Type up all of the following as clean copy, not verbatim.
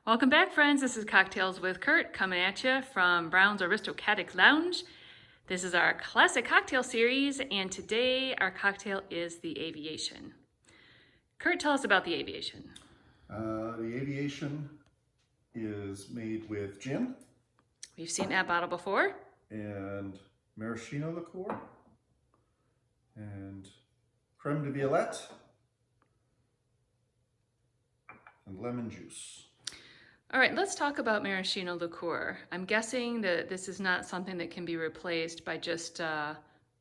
Welcome back, friends. This is Cocktails with Kurt coming at you from Brown's Aristocratic Lounge. This is our classic cocktail series, and today our cocktail is the Aviation. Kurt, tell us about the Aviation. The Aviation is made with gin We've seen that bottle before. and maraschino liqueur and creme de Yvette and lemon juice. All right, let's talk about maraschino liqueur. I'm guessing that this is not something that can be replaced by just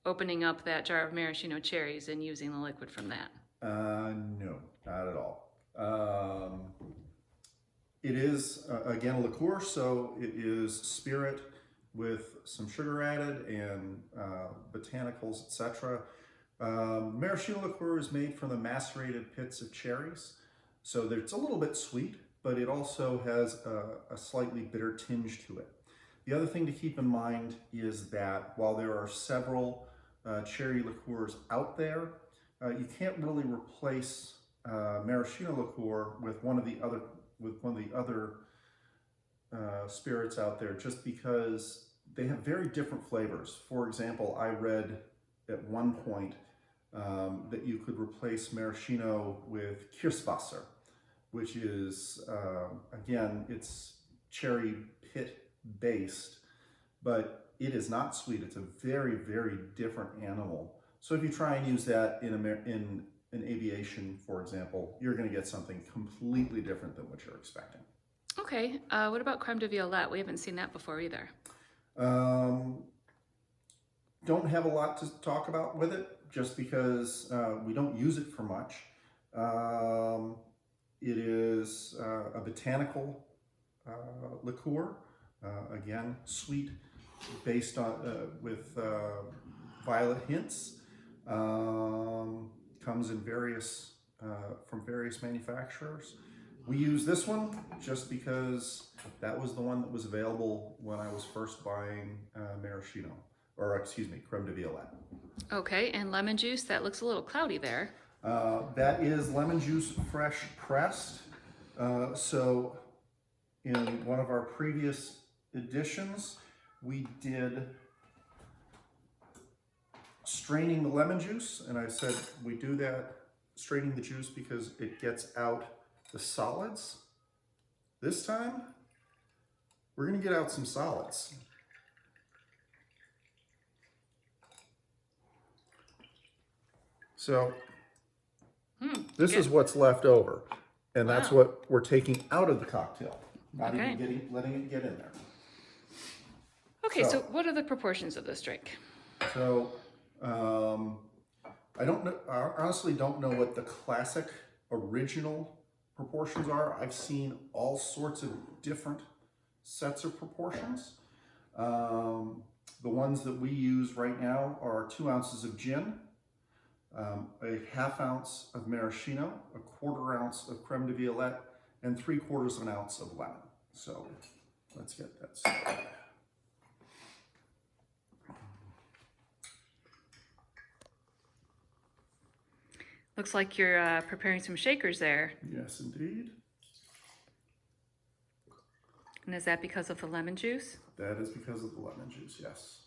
opening up that jar of maraschino cherries and using the liquid from that. No, not at all. It is, again, a liqueur, so it is spirit with some sugar added and botanicals, etc. Maraschino liqueur is made from the macerated pits of cherries, so it's a little bit sweet, but it also has a slightly bitter tinge to it. The other thing to keep in mind is that while there are several cherry liqueurs out there, you can't really replace maraschino liqueur with one of the other spirits out there, just because they have very different flavors. For example, I read at one point that you could replace maraschino with kirschwasser, which is, again, it's cherry pit based, but it is not sweet. It's a very, very different animal. So if you try and use that in an Aviation, for example, you're going to get something completely different than what you're expecting. Okay, what about creme de violette? We haven't seen that before either. Don't have a lot to talk about with it, just because we don't use it for much. It is a botanical liqueur, again, sweet, based on with violet hints. Comes in various from various manufacturers. We use this one just because that was the one that was available when I was first buying maraschino, or excuse me, creme de Violette. Okay, and lemon juice, that looks a little cloudy there. That is lemon juice fresh pressed. So in one of our previous editions, we did straining the lemon juice, and I said we do that, straining the juice, because it gets out the solids. This time, we're gonna get out some solids. So this is what's left over, and that's what we're taking out of the cocktail, not even letting it get in there. Okay, so what are the proportions of this drink? So I don't know. I honestly don't know what the classic original proportions are. I've seen all sorts of different sets of proportions. The ones that we use right now are 2 ounces of gin, a ½ ounce of maraschino, a ¼ ounce of creme de Violette, and 3/4 ounce of lemon. So let's get that started. Looks like you're preparing some shakers there. Yes, indeed. And is that because of the lemon juice? That is because of the lemon juice, yes.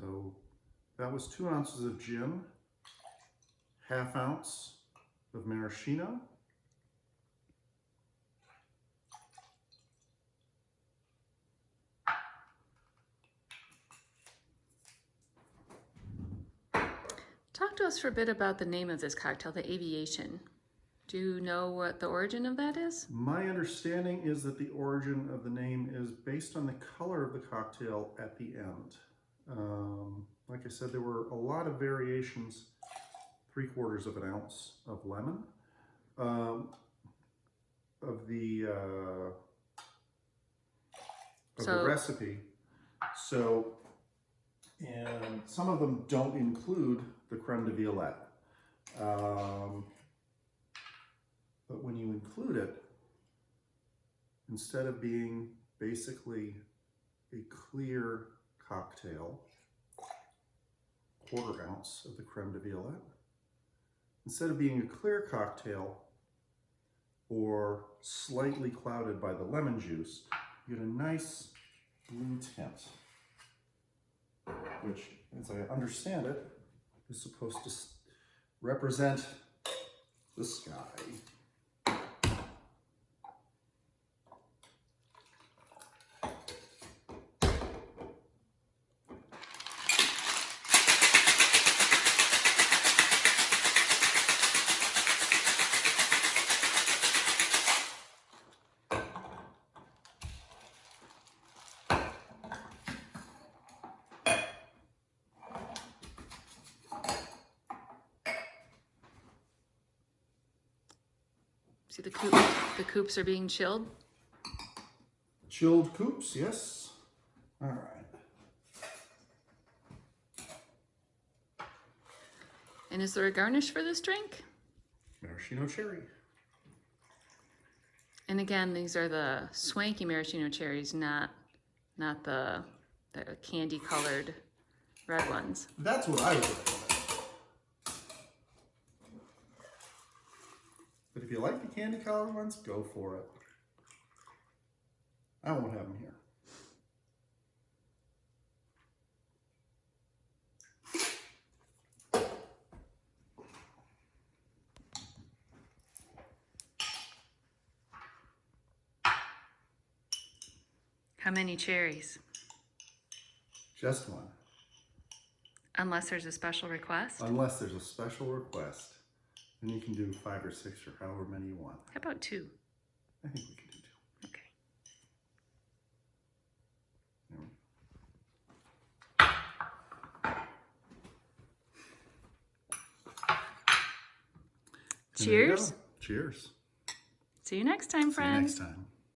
So that was 2 ounces of gin, ½ ounce of maraschino, Talk to us for a bit about the name of this cocktail, the Aviation. Do you know what the origin of that is? My understanding is that the origin of the name is based on the color of the cocktail at the end. Like I said, there were a lot of variations. 3/4 ounce of lemon, of the recipe. So, and some of them don't include the creme de Violette. instead of being basically a clear cocktail, 1/4 ounce of the Creme de Yvette, instead of being a clear cocktail or slightly clouded by the lemon juice, you get a nice blue tint, which, as I understand it, is supposed to represent the sky. See the coupes are being chilled. Chilled coupes, yes. All right. And is there a garnish for this drink? Maraschino cherry. And again, these are the swanky maraschino cherries, not the candy colored red ones. That's what I would recommend. But if you like the candy colored ones, go for it. I won't have them here. How many cherries? Just one. Unless there's a special request. Unless there's a special request. Then you can do 5 or 6 or however many you want. How about 2? I think we can do 2. Okay. There you go. Cheers. Cheers. See you next time, See you friends. next time.